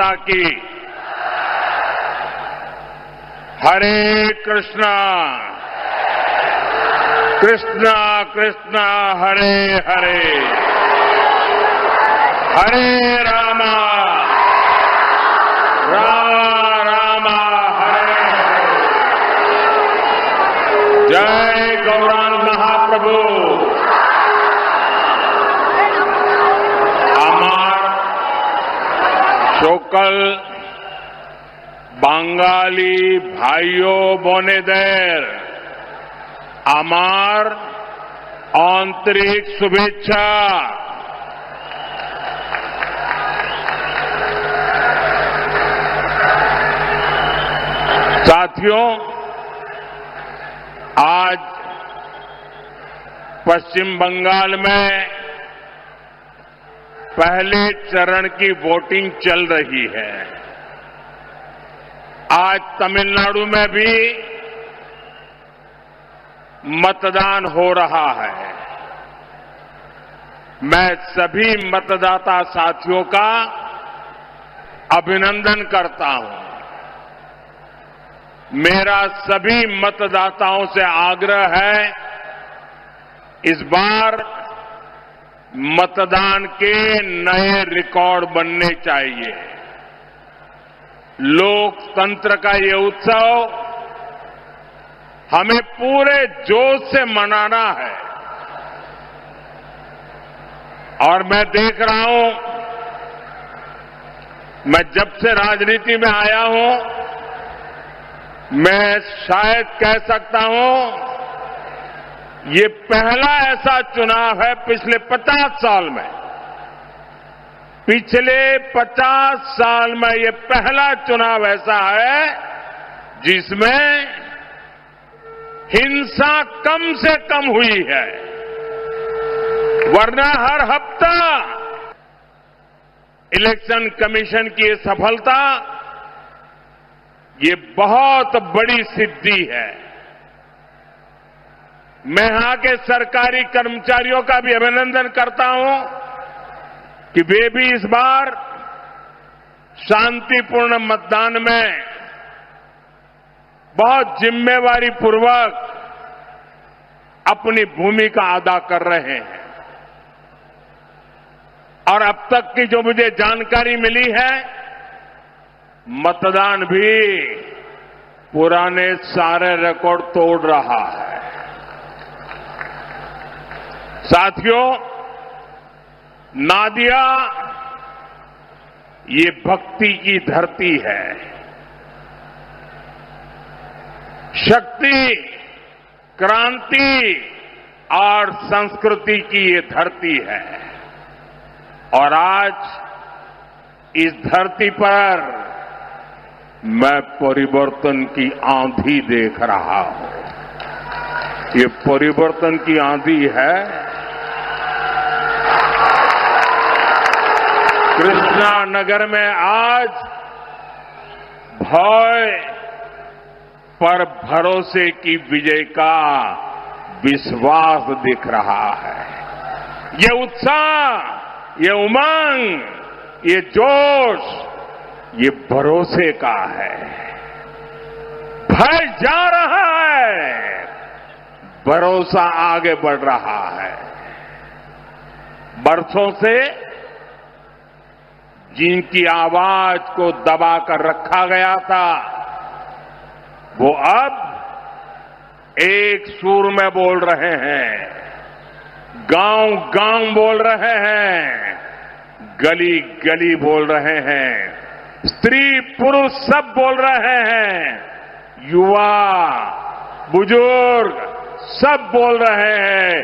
माता की। हरे कृष्णा कृष्णा कृष्णा हरे हरे, हरे रामा रामा रामा हरे हरे। जय गौरांग महाप्रभु। আমার সকল বাঙালি ভাইও বোনেদের আমার आंतरिक शुभेच्छा। साथियों, आज पश्चिम बंगाल में पहले चरण की वोटिंग चल रही है। आज तमिलनाडु में भी मतदान हो रहा है। मैं सभी मतदाता साथियों का अभिनंदन करता हूं। मेरा सभी मतदाताओं से आग्रह है, इस बार मतदान के नए रिकॉर्ड बनने चाहिए। लोकतंत्र का ये उत्सव हमें पूरे जोश से मनाना है। और मैं देख रहा हूं, मैं जब से राजनीति में आया हूं, मैं शायद कह सकता हूं ये पहला ऐसा चुनाव है पिछले 50 साल में, पिछले 50 साल में ये पहला चुनाव ऐसा है जिसमें हिंसा कम से कम हुई है। वरना हर हफ्ता इलेक्शन कमीशन की ये सफलता, ये बहुत बड़ी सिद्धि है। मैं यहां के सरकारी कर्मचारियों का भी अभिनंदन करता हूं कि वे भी इस बार शांतिपूर्ण मतदान में बहुत जिम्मेवारी पूर्वक अपनी भूमिका अदा कर रहे हैं। और अब तक की जो मुझे जानकारी मिली है, मतदान भी पुराने सारे रिकॉर्ड तोड़ रहा है। साथियों, नादिया ये भक्ति की धरती है, शक्ति, क्रांति और संस्कृति की ये धरती है। और आज इस धरती पर मैं परिवर्तन की आंधी देख रहा हूं। ये परिवर्तन की आंधी है। कृष्णा नगर में आज भय पर भरोसे की विजय का विश्वास दिख रहा है। ये उत्साह, ये उमंग, ये जोश, ये भरोसे का है। भय जा रहा है, भरोसा आगे बढ़ रहा है। बरसों से जिनकी आवाज को दबाकर रखा गया था, वो अब एक सुर में बोल रहे हैं, गांव गांव बोल रहे हैं, गली गली बोल रहे हैं, स्त्री पुरुष सब बोल रहे हैं, युवा बुजुर्ग सब बोल रहे हैं।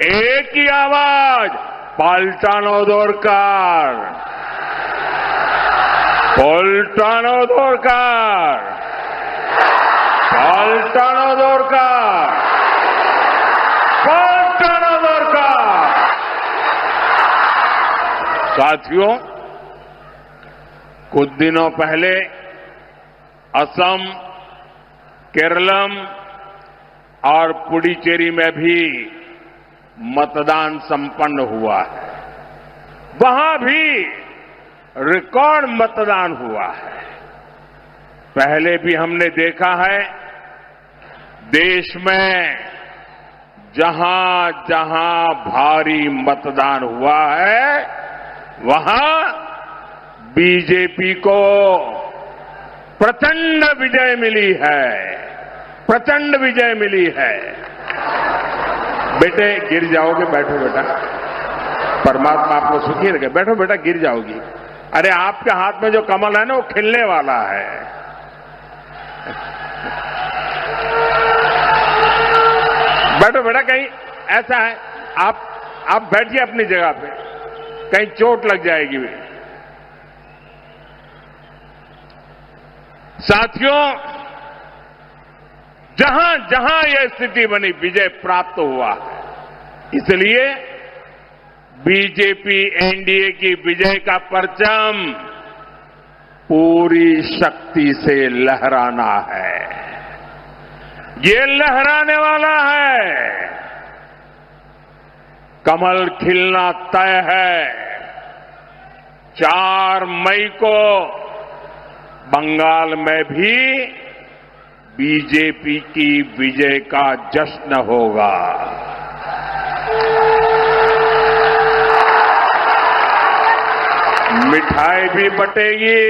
एक ही आवाज, पाल्टानो दरकार, पाल्टानो दरकार, पाल्टानो दरकार, पाल्टानो दरकार। साथियों, कुछ दिनों पहले असम, केरलम और पुडुचेरी में भी मतदान संपन्न हुआ है। वहां भी रिकॉर्ड मतदान हुआ है। पहले भी हमने देखा है देश में जहां जहां भारी मतदान हुआ है वहां बीजेपी को प्रचंड विजय मिली है, प्रचंड विजय मिली है। बेटे गिर जाओगे, बैठो बेटा, परमात्मा आपको सुखी रखे। बैठो बेटा, गिर जाओगी। अरे आपके हाथ में जो कमल है ना वो खिलने वाला है। बैठो बेटा, कहीं ऐसा है आप बैठिए अपनी जगह पे, कहीं चोट लग जाएगी। साथियों, जहां जहां यह स्थिति बनी विजय प्राप्त हुआ है, इसलिए बीजेपी एनडीए की विजय का परचम पूरी शक्ति से लहराना है। ये लहराने वाला है। कमल खिलना तय है। 4 मई को बंगाल में भी बीजेपी की विजय का जश्न होगा। मिठाई भी बटेगी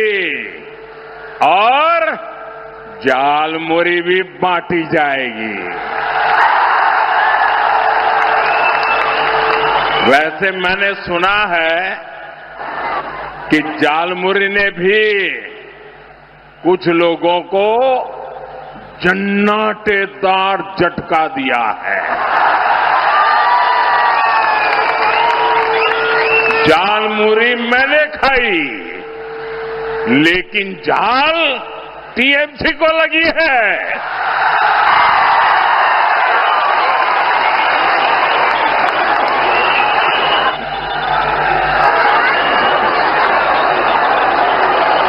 और जालमुरी भी बांटी जाएगी। वैसे मैंने सुना है कि जालमुरी ने भी कुछ लोगों को जन्नाटेदार झटका दिया है। जालमुरी मैंने खाई, लेकिन जाल टीएमसी को लगी है।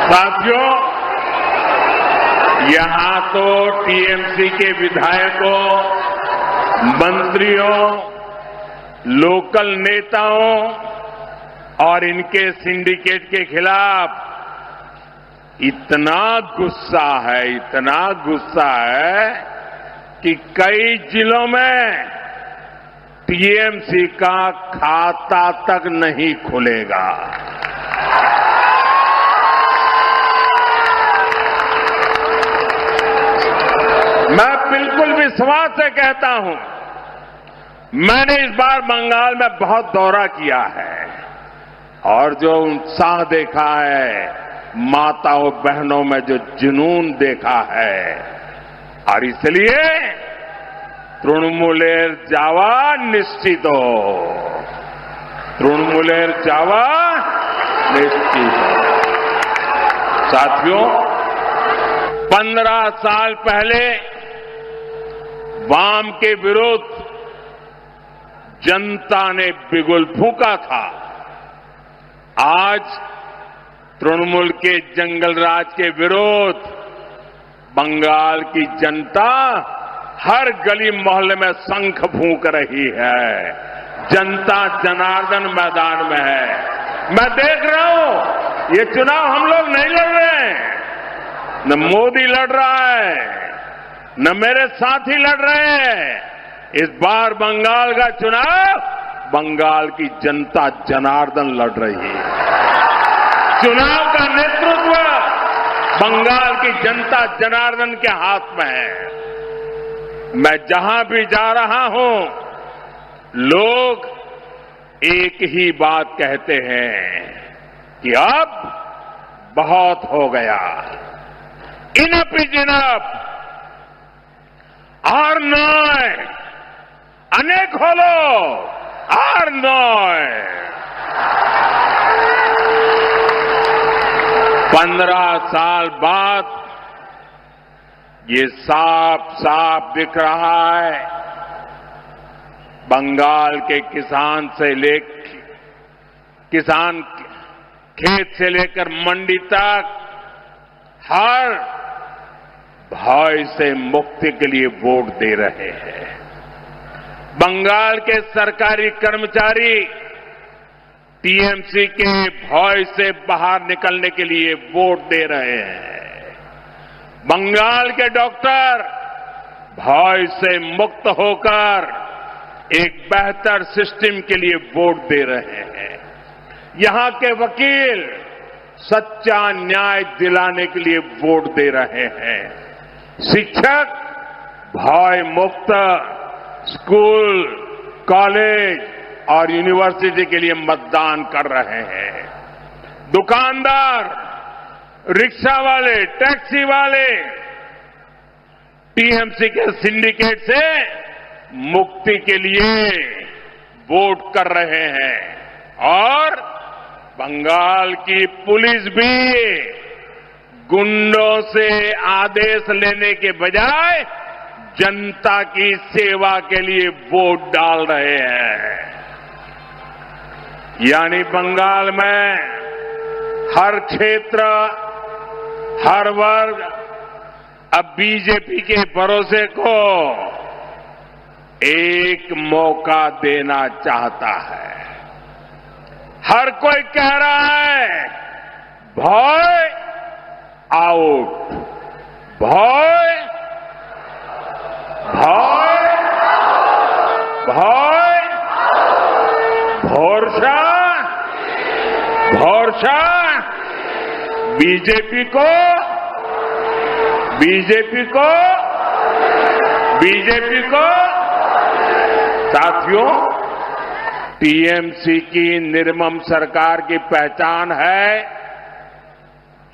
साथियों, यहां तो टीएमसी के विधायकों, मंत्रियों, लोकल नेताओं और इनके सिंडिकेट के खिलाफ इतना गुस्सा है, इतना गुस्सा है कि कई जिलों में टीएमसी का खाता तक नहीं खुलेगा। मैं बिल्कुल विश्वास से कहता हूं, मैंने इस बार बंगाल में बहुत दौरा किया है और जो उत्साह देखा है, माताओं बहनों में जो जुनून देखा है, और इसलिए तृणमूलेर जावा निश्चित हो, तृणमूलेर जावा निश्चित हो। साथियों, 15 साल पहले वाम के विरुद्ध जनता ने बिगुल फूंका था। आज तृणमूल के जंगल राज के विरुद्ध बंगाल की जनता हर गली मोहल्ले में शंख फूंक रही है। जनता जनार्दन मैदान में है। मैं देख रहा हूं, ये चुनाव हम लोग नहीं लड़ रहे हैं, न मोदी लड़ रहा है, न मेरे साथी लड़ रहे हैं। इस बार बंगाल का चुनाव बंगाल की जनता जनार्दन लड़ रही है। चुनाव का नेतृत्व बंगाल की जनता जनार्दन के हाथ में है। मैं जहां भी जा रहा हूं, लोग एक ही बात कहते हैं कि अब बहुत हो गया, इनफ इज इनफ, और नॉय अनेक खोलो, और नॉय। 15 साल बाद ये साफ साफ दिख रहा है, बंगाल के किसान खेत से लेकर मंडी तक हर भय से मुक्ति के लिए वोट दे रहे हैं। बंगाल के सरकारी कर्मचारी टीएमसी के भय से बाहर निकलने के लिए वोट दे रहे हैं। बंगाल के डॉक्टर भय से मुक्त होकर एक बेहतर सिस्टम के लिए वोट दे रहे हैं। यहां के वकील सच्चा न्याय दिलाने के लिए वोट दे रहे हैं। शिक्षक भय मुक्त स्कूल, कॉलेज और यूनिवर्सिटी के लिए मतदान कर रहे हैं। दुकानदार, रिक्शा वाले, टैक्सी वाले टीएमसी के सिंडिकेट से मुक्ति के लिए वोट कर रहे हैं। और बंगाल की पुलिस भी गुंडों से आदेश लेने के बजाय जनता की सेवा के लिए वोट डाल रहे हैं। यानी बंगाल में हर क्षेत्र, हर वर्ग अब बीजेपी के भरोसे को एक मौका देना चाहता है। हर कोई कह रहा है भय आउट, भय भय भय भरोसा भरोसा बीजेपी को बीजेपी को बीजेपी को। साथियों, टीएमसी की निर्मम सरकार की पहचान है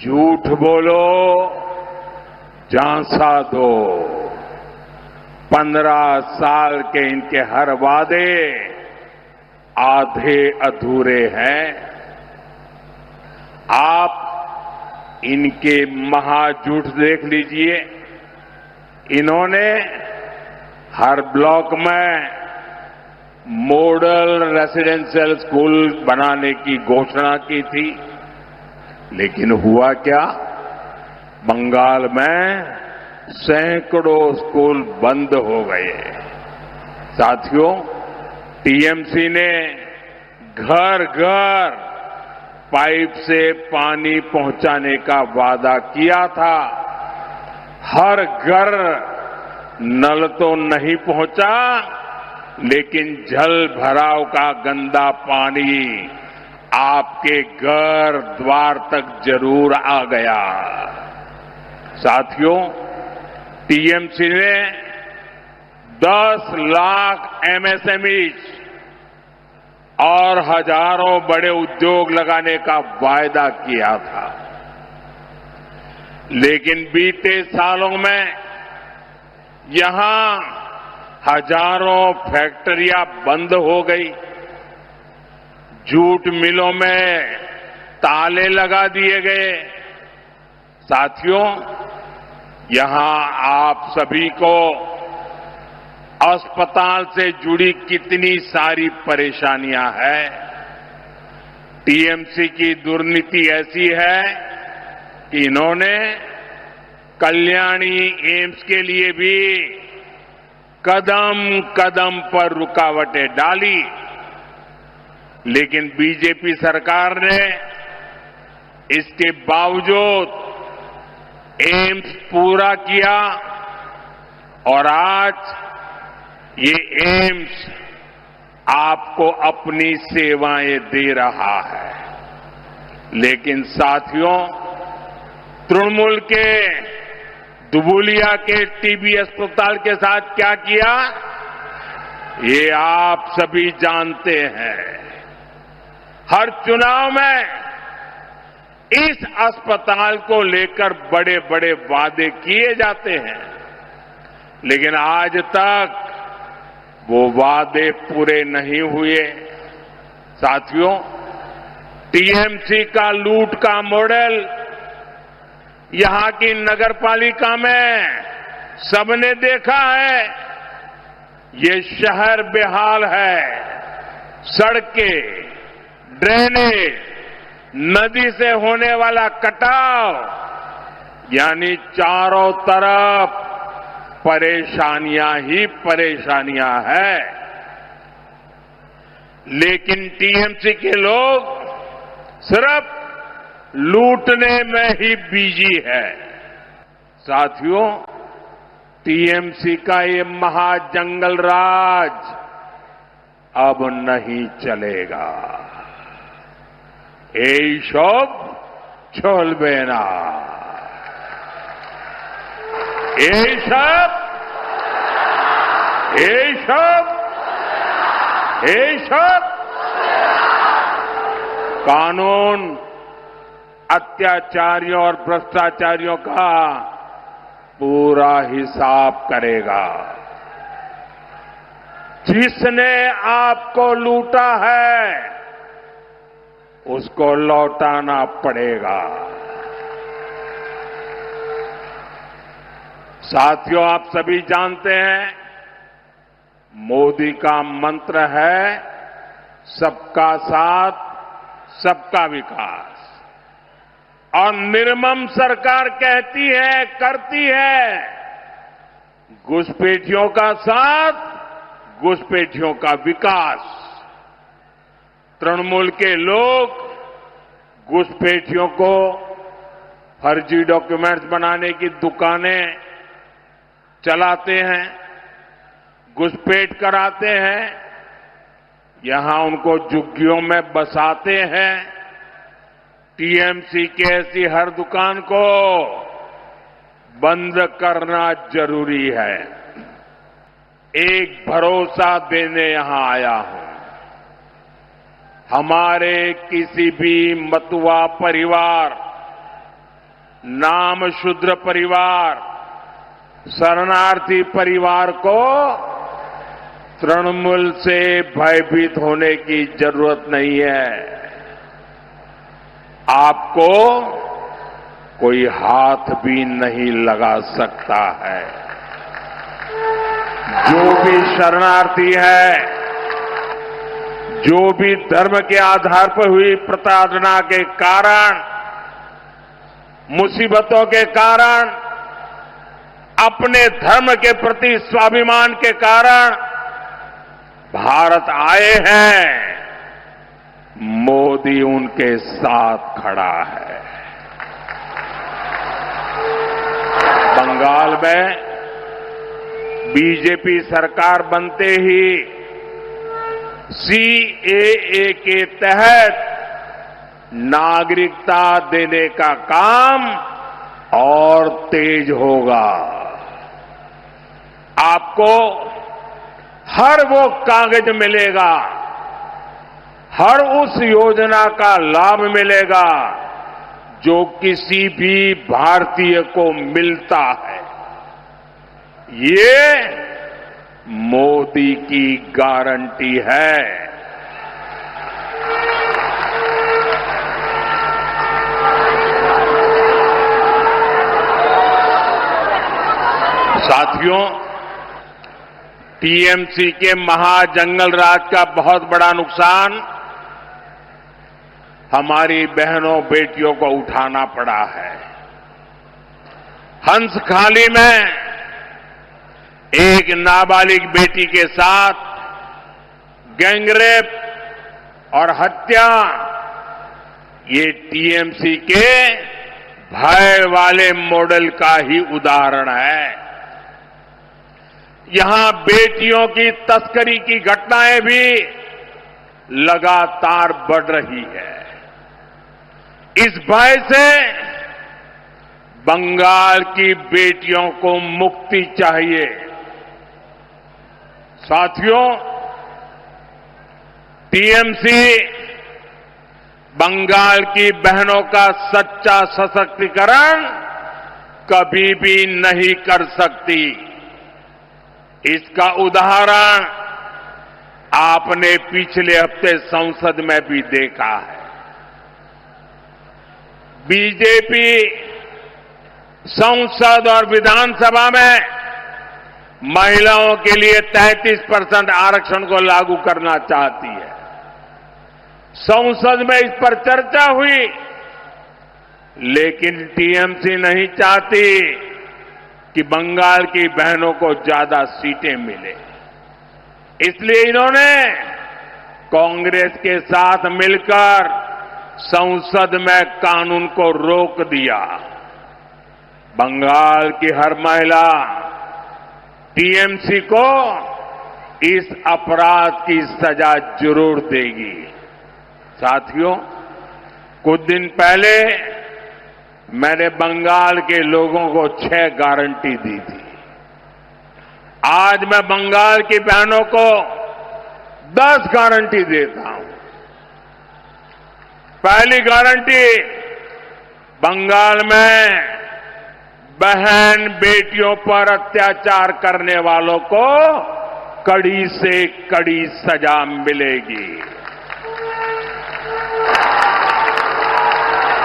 झूठ बोलो, झांसा दो। 15 साल के इनके हर वादे आधे अधूरे हैं। आप इनके महाझूठ देख लीजिए। इन्होंने हर ब्लॉक में मॉडल रेसिडेंशियल स्कूल बनाने की घोषणा की थी, लेकिन हुआ क्या? बंगाल में सैकड़ों स्कूल बंद हो गए। साथियों, टीएमसी ने घर घर पाइप से पानी पहुंचाने का वादा किया था। हर घर नल तो नहीं पहुंचा, लेकिन जल भराव का गंदा पानी आपके घर द्वार तक जरूर आ गया। साथियों, टीएमसी ने 10 लाख एमएसएमईज और हजारों बड़े उद्योग लगाने का वायदा किया था, लेकिन बीते सालों में यहां हजारों फैक्ट्रियां बंद हो गई। जूट मिलों में ताले लगा दिए गए। साथियों, यहां आप सभी को अस्पताल से जुड़ी कितनी सारी परेशानियां हैं। टीएमसी की दुर्नीति ऐसी है कि इन्होंने कल्याणी एम्स के लिए भी कदम कदम पर रुकावटें डाली, लेकिन बीजेपी सरकार ने इसके बावजूद एम्स पूरा किया और आज ये एम्स आपको अपनी सेवाएं दे रहा है। लेकिन साथियों, तृणमूल के दुबुलिया के टीबी अस्पताल के साथ क्या किया, ये आप सभी जानते हैं। हर चुनाव में इस अस्पताल को लेकर बड़े बड़े वादे किए जाते हैं, लेकिन आज तक वो वादे पूरे नहीं हुए। साथियों, टीएमसी का लूट का मॉडल यहां की नगरपालिका में सबने देखा है। ये शहर बेहाल है। सड़कें, ड्रेनेज, नदी से होने वाला कटाव, यानी चारों तरफ परेशानियां ही परेशानियां हैं। लेकिन टीएमसी के लोग सिर्फ लूटने में ही बिजी है। साथियों, टीएमसी का ये महाजंगल राज अब नहीं चलेगा। এইসব চলবে না। এইসব कानून अत्याचारियों और भ्रष्टाचारियों का पूरा हिसाब करेगा। जिसने आपको लूटा है उसको लौटाना पड़ेगा। साथियों, आप सभी जानते हैं मोदी का मंत्र है सबका साथ सबका विकास, और निर्मम सरकार कहती है, करती है, घुसपैठियों का साथ घुसपैठियों का विकास। तृणमूल के लोग घुसपैठियों को फर्जी डॉक्यूमेंट्स बनाने की दुकानें चलाते हैं, घुसपैठ कराते हैं, यहां उनको झुग्गियों में बसाते हैं। टीएमसी की ऐसी हर दुकान को बंद करना जरूरी है। एक भरोसा देने यहां आया हूं। हमारे किसी भी मतुआ परिवार, नाम शूद्र परिवार, शरणार्थी परिवार को तृणमूल से भयभीत होने की जरूरत नहीं है। आपको कोई हाथ भी नहीं लगा सकता है। जो भी शरणार्थी है, जो भी धर्म के आधार पर हुई प्रताड़ना के कारण, मुसीबतों के कारण, अपने धर्म के प्रति स्वाभिमान के कारण भारत आए हैं, मोदी उनके साथ खड़ा है। बंगाल में बीजेपी सरकार बनते ही सीएए के तहत नागरिकता देने का काम और तेज होगा। आपको हर वो कागज मिलेगा, हर उस योजना का लाभ मिलेगा जो किसी भी भारतीय को मिलता है। ये मोदी की गारंटी है। साथियों, टीएमसी के महाजंगल राज का बहुत बड़ा नुकसान हमारी बहनों बेटियों को उठाना पड़ा है। हंसखाली में एक नाबालिग बेटी के साथ गैंगरेप और हत्या, ये टीएमसी के भय वाले मॉडल का ही उदाहरण है। यहां बेटियों की तस्करी की घटनाएं भी लगातार बढ़ रही है। इस भय से बंगाल की बेटियों को मुक्ति चाहिए। साथियों, टीएमसी बंगाल की बहनों का सच्चा सशक्तिकरण कभी भी नहीं कर सकती। इसका उदाहरण आपने पिछले हफ्ते संसद में भी देखा है। बीजेपी संसद और विधानसभा में महिलाओं के लिए 33% आरक्षण को लागू करना चाहती है। संसद में इस पर चर्चा हुई, लेकिन टीएमसी नहीं चाहती कि बंगाल की बहनों को ज्यादा सीटें मिले। इसलिए इन्होंने कांग्रेस के साथ मिलकर संसद में कानून को रोक दिया। बंगाल की हर महिला टीएमसी को इस अपराध की सजा जरूर देगी। साथियों, कुछ दिन पहले मैंने बंगाल के लोगों को 6 गारंटी दी थी। आज मैं बंगाल की बहनों को 10 गारंटी देता हूं। पहली गारंटी, बंगाल में बहन बेटियों पर अत्याचार करने वालों को कड़ी से कड़ी सजा मिलेगी।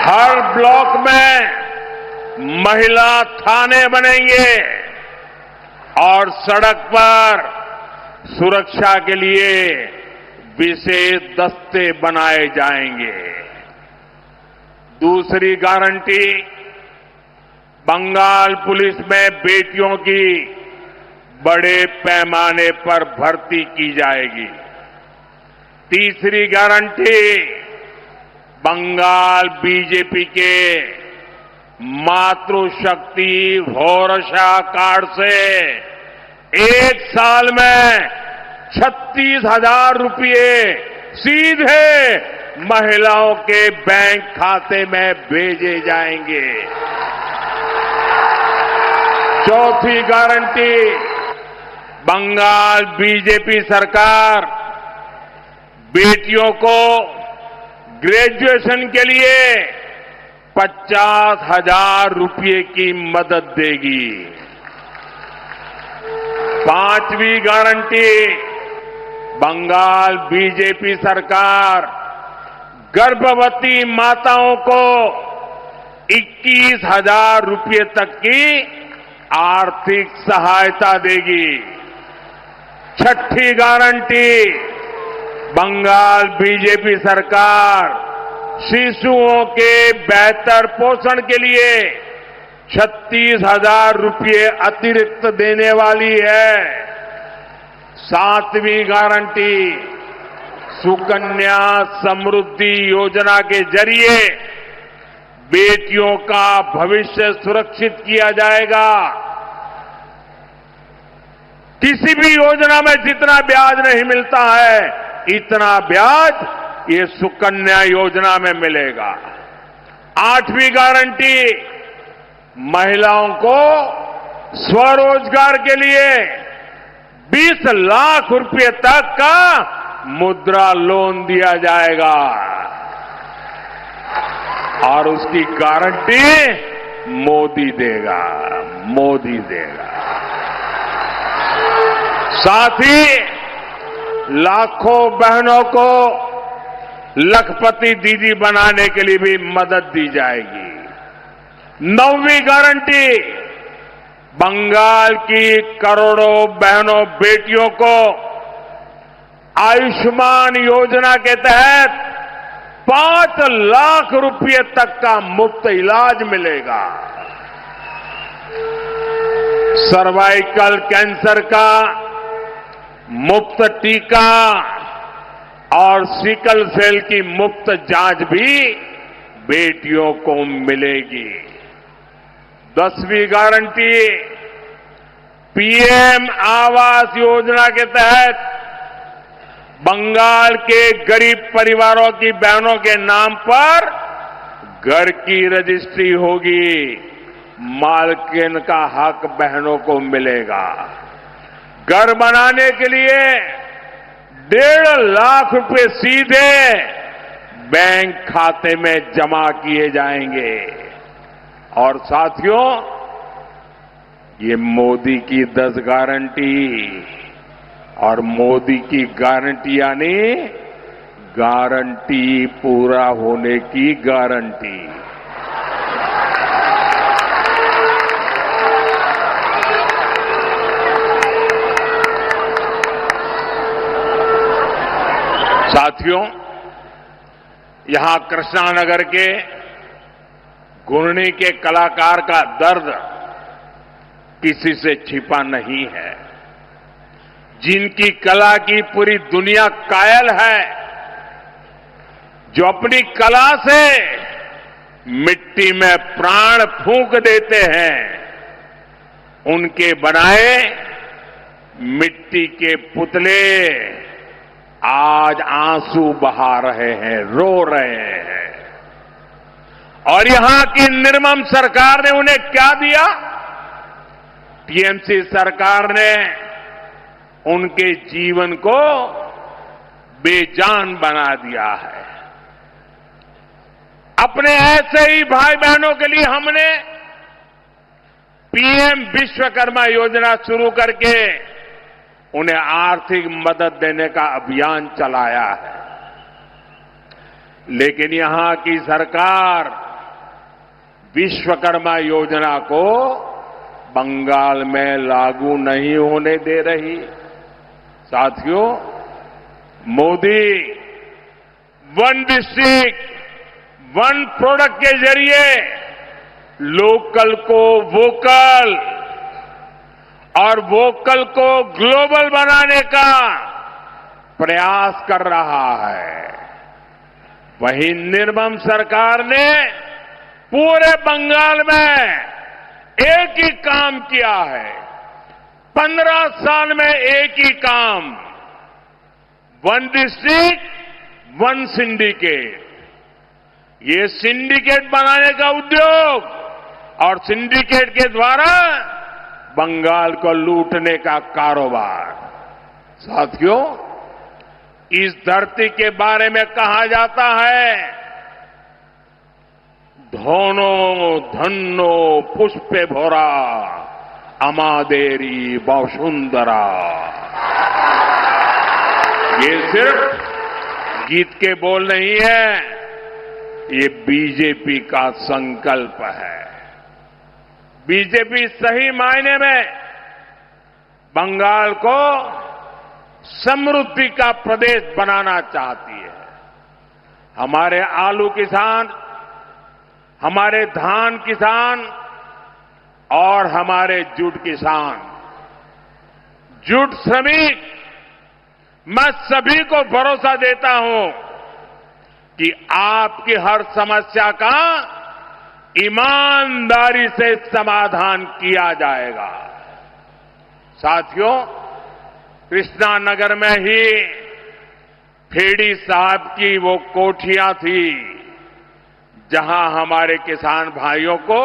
हर ब्लॉक में महिला थाने बनेंगे और सड़क पर सुरक्षा के लिए विशेष दस्ते बनाए जाएंगे। दूसरी गारंटी, बंगाल पुलिस में बेटियों की बड़े पैमाने पर भर्ती की जाएगी। तीसरी गारंटी, बंगाल बीजेपी के मातृशक्ति भरोसा कार्ड से 1 साल में 36,000 रुपये सीधे महिलाओं के बैंक खाते में भेजे जाएंगे। चौथी गारंटी, बंगाल बीजेपी सरकार बेटियों को ग्रेजुएशन के लिए 50,000 रुपये की मदद देगी। पांचवी गारंटी, बंगाल बीजेपी सरकार गर्भवती माताओं को 21,000 रुपये तक की आर्थिक सहायता देगी। छठी गारंटी, बंगाल बीजेपी सरकार शिशुओं के बेहतर पोषण के लिए 36,000 रुपये अतिरिक्त देने वाली है। सातवीं गारंटी, सुकन्या समृद्धि योजना के जरिए बेटियों का भविष्य सुरक्षित किया जाएगा। किसी भी योजना में जितना ब्याज नहीं मिलता है, इतना ब्याज ये सुकन्या योजना में मिलेगा। आठवीं गारंटी, महिलाओं को स्वरोजगार के लिए 20 लाख रुपए तक का मुद्रा लोन दिया जाएगा और उसकी गारंटी मोदी देगा। साथ ही लाखों बहनों को लखपति दीदी बनाने के लिए भी मदद दी जाएगी। 9वीं गारंटी, बंगाल की करोड़ों बहनों बेटियों को आयुष्मान योजना के तहत 5 लाख रुपए तक का मुफ्त इलाज मिलेगा। सर्वाइकल कैंसर का मुफ्त टीका और सिकल सेल की मुफ्त जांच भी बेटियों को मिलेगी। 10वीं गारंटी, पीएम आवास योजना के तहत बंगाल के गरीब परिवारों की बहनों के नाम पर घर की रजिस्ट्री होगी। मालकिन का हक बहनों को मिलेगा। घर बनाने के लिए 1.5 लाख रुपए सीधे बैंक खाते में जमा किए जाएंगे। और साथियों, ये मोदी की 10 गारंटी और मोदी की गारंटी यानी गारंटी पूरा होने की गारंटी। साथियों, यहां कृष्णानगर के घुर्णी के कलाकार का दर्द किसी से छिपा नहीं है। जिनकी कला की पूरी दुनिया कायल है, जो अपनी कला से मिट्टी में प्राण फूंक देते हैं, उनके बनाए मिट्टी के पुतले आज आंसू बहा रहे हैं, रो रहे हैं। और यहां की निर्मम सरकार ने उन्हें क्या दिया? टीएमसी सरकार ने उनके जीवन को बेजान बना दिया है। अपने ऐसे ही भाई बहनों के लिए हमने पीएम विश्वकर्मा योजना शुरू करके उन्हें आर्थिक मदद देने का अभियान चलाया है। लेकिन यहां की सरकार विश्वकर्मा योजना को बंगाल में लागू नहीं होने दे रही। साथियों, Modi one district one product के जरिए लोकल को वोकल और वोकल को ग्लोबल बनाने का प्रयास कर रहा है। वहीं निर्मम सरकार ने पूरे बंगाल में एक ही काम किया है, 15 साल में एक ही काम, वन डिस्ट्रिक्ट वन सिंडिकेट। ये सिंडिकेट बनाने का उद्योग और सिंडिकेट के द्वारा बंगाल को लूटने का कारोबार। साथियों, इस धरती के बारे में कहा जाता है, धोनो धन्नो पुष्पे भोरा अमादेरी बसुंधरा। ये सिर्फ गीत के बोल नहीं है, ये बीजेपी का संकल्प है। बीजेपी सही मायने में बंगाल को समृद्धि का प्रदेश बनाना चाहती है। हमारे आलू किसान, हमारे धान किसान और हमारे जूट किसान, जूट श्रमिक, मैं सभी को भरोसा देता हूं कि आपकी हर समस्या का ईमानदारी से समाधान किया जाएगा। साथियों, कृष्णा नगर में ही फेड़ी साहब की वो कोठियां थी जहां हमारे किसान भाइयों को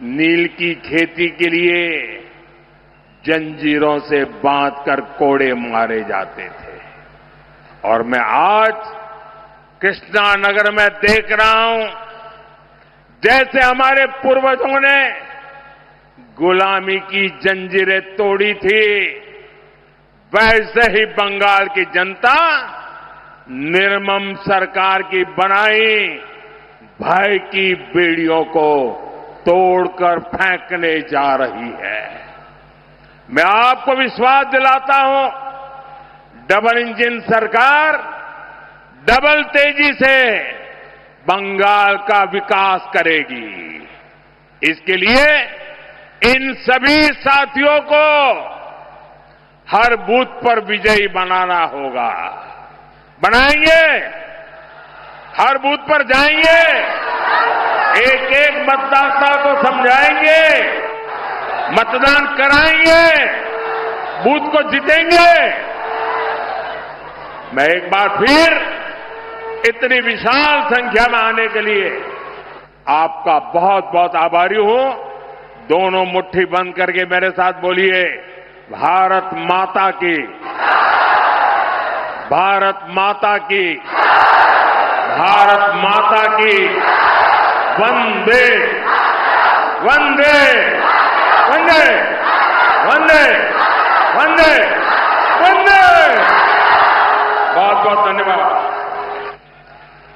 नील की खेती के लिए जंजीरों से बांधकर कोड़े मारे जाते थे। और मैं आज कृष्णा नगर में देख रहा हूं, जैसे हमारे पूर्वजों ने गुलामी की जंजीरें तोड़ी थी, वैसे ही बंगाल की जनता निर्मम सरकार की बनाई भय की बेड़ियों को तोड़कर फेंकने जा रही है। मैं आपको विश्वास दिलाता हूं, डबल इंजन सरकार डबल तेजी से बंगाल का विकास करेगी। इसके लिए इन सभी साथियों को हर बूथ पर विजयी बनाना होगा। बनाएंगे, हर बूथ पर जाएंगे, एक एक मतदाता को समझाएंगे, मतदान कराएंगे, बूथ को जीतेंगे। मैं एक बार फिर इतनी विशाल संख्या में आने के लिए आपका बहुत बहुत आभारी हूं। दोनों मुट्ठी बंद करके मेरे साथ बोलिए, भारत माता की, भारत माता की, भारत माता की, वंदे वंदे वंदे वंदे वंदे।